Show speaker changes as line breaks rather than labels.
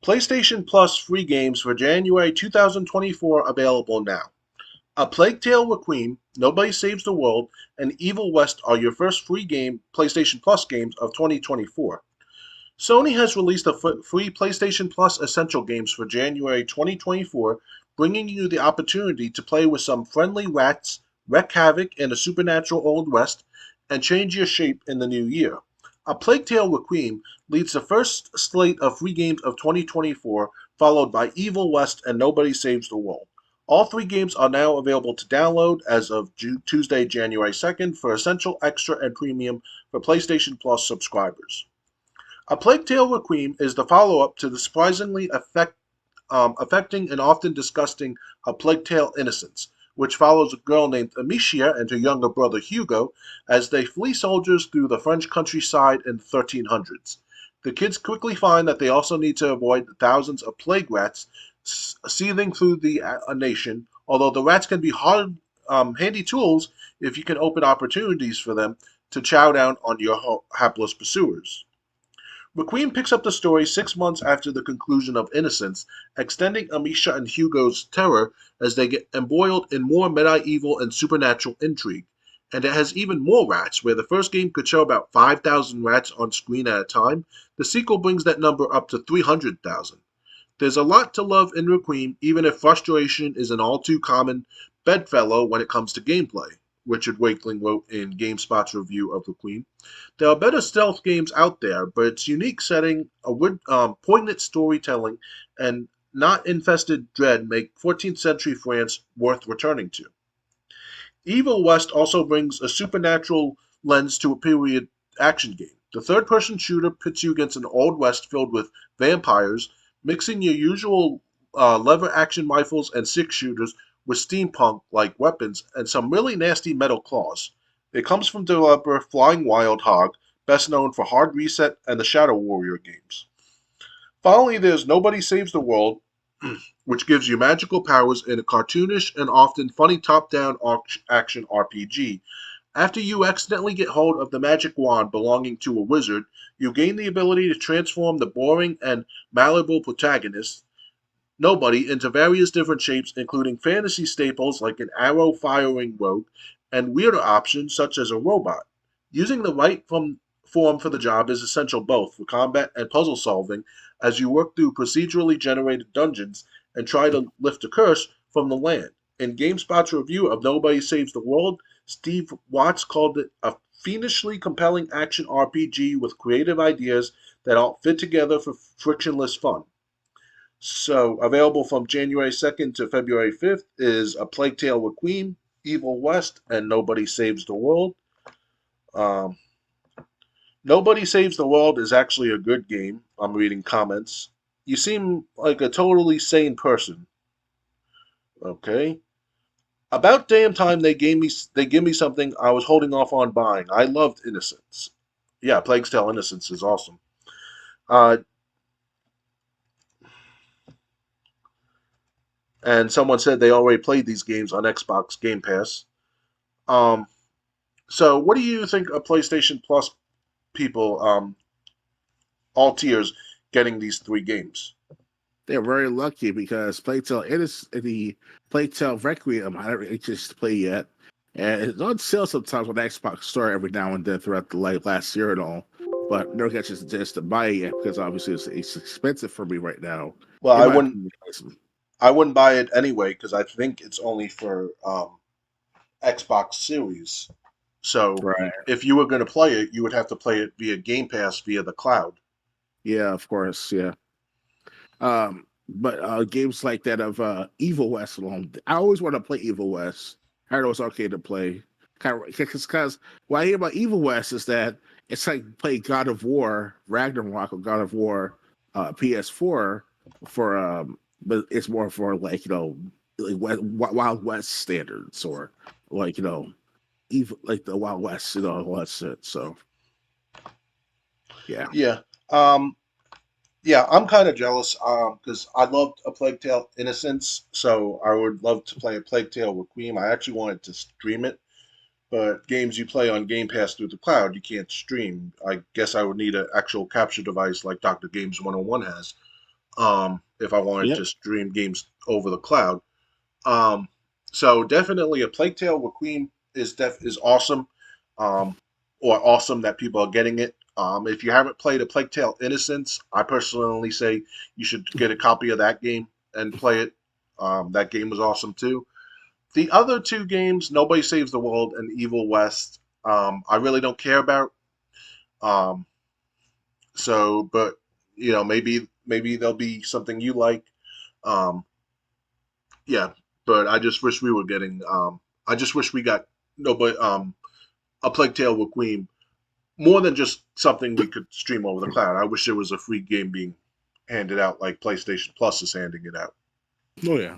PlayStation Plus free games for January 2024 available now. A Plague Tale Requiem, Nobody Saves the World, and Evil West are your first free game PlayStation Plus games of 2024. Sony has released a free PlayStation Plus Essential games for January 2024, bringing you the opportunity to play with some friendly rats, wreak havoc in a supernatural Old West, and change your shape in the new year. A Plague Tale Requiem leads the first slate of free games of 2024, followed by Evil West and Nobody Saves the World. All three games are now available to download as of Tuesday, January 2nd for Essential, Extra, and Premium for PlayStation Plus subscribers. A Plague Tale Requiem is the follow-up to the surprisingly affecting and often disgusting A Plague Tale Innocence, which follows a girl named Amicia and her younger brother Hugo as they flee soldiers through the French countryside in the 1300s. The kids quickly find that they also need to avoid the thousands of plague rats seething through the nation, although the rats can be handy tools if you can open opportunities for them to chow down on your hapless pursuers. Requiem picks up the story 6 months after the conclusion of Innocence, extending Amisha and Hugo's terror as they get embroiled in more medieval and supernatural intrigue. And it has even more rats, where the first game could show about 5,000 rats on screen at a time. The sequel brings that number up to 300,000. There's a lot to love in Requiem, even if frustration is an all too common bedfellow when it comes to gameplay. Richard Wakeling wrote in GameSpot's review of Requiem. There are better stealth games out there, but its unique setting, poignant storytelling, and not infested dread make 14th century France worth returning to. Evil West also brings a supernatural lens to a period action game. The third person shooter pits you against an Old West filled with vampires, mixing your usual lever action rifles and six shooters with steampunk like weapons and some really nasty metal claws. It comes from developer Flying Wild Hog, best known for Hard Reset and the Shadow Warrior games. Finally, there's Nobody Saves the World, which gives you magical powers in a cartoonish and often funny top-down action RPG. After you accidentally get hold of the magic wand belonging to a wizard, you gain the ability to transform the boring and malleable protagonist, Nobody, into various different shapes, including fantasy staples like an arrow-firing rogue and weirder options such as a robot. Using the right form for the job is essential both for combat and puzzle solving as you work through procedurally generated dungeons and try to lift a curse from the land. In GameSpot's review of Nobody Saves the World, Steve Watts called it a fiendishly compelling action RPG with creative ideas that all fit together for frictionless fun. So, available from January 2nd to February 5th is A Plague Tale Requiem, Evil West, and Nobody Saves the World. Um, Nobody Saves the World is actually a good game. I'm reading comments. You seem like a totally sane person. Okay. About damn time they give me something I was holding off on buying. I loved Innocence. Yeah, Plague's Tale Innocence is awesome. Uh, and someone said they already played these games on Xbox Game Pass. Um, so what do you think of PlayStation Plus people, all tiers, getting these three games?
They're very lucky because the Plague Tale Requiem, I haven't just play yet. And it's on sale sometimes on the Xbox Store every now and then throughout the last year and all. But never get a chance to buy it yet because obviously it's expensive for me right now.
Well,
In my opinion,
I wouldn't buy it anyway because I think it's only for Xbox Series. So
right?
if you were going to play it, you would have to play it via Game Pass via the cloud.
Yeah, of course, yeah. But games like that of Evil West alone, I always want to play Evil West. I heard it was okay to play. Because what I hear about Evil West is that it's like play God of War, Ragnarok or God of War, PS4 for but it's more for like Wild West standards or like evil like the Wild West, all that shit. So yeah,
Yeah. Um, yeah, I'm kind of jealous because I loved A Plague Tale Innocence, so I would love to play A Plague Tale Requiem. I actually wanted to stream it, but games you play on Game Pass through the cloud, you can't stream. I guess I would need an actual capture device like Dr. Games 101 has. if I wanted
Yep.
to stream games over the cloud. Um, so definitely a Plague Tale Requiem is awesome, um, or awesome that people are getting it. If you haven't played a Plague Tale Innocence, I personally say you should get a copy of that game and play it. That game was awesome too. The other two games, Nobody Saves the World and Evil West, I really don't care about. Um, but maybe there'll be something you like. Um, yeah, but I just wish we were getting. I just wish we got nobody. A Plague Tale Requiem more than just something we could stream over the cloud. I wish there was a free game being handed out like PlayStation Plus is handing it out.
Oh yeah.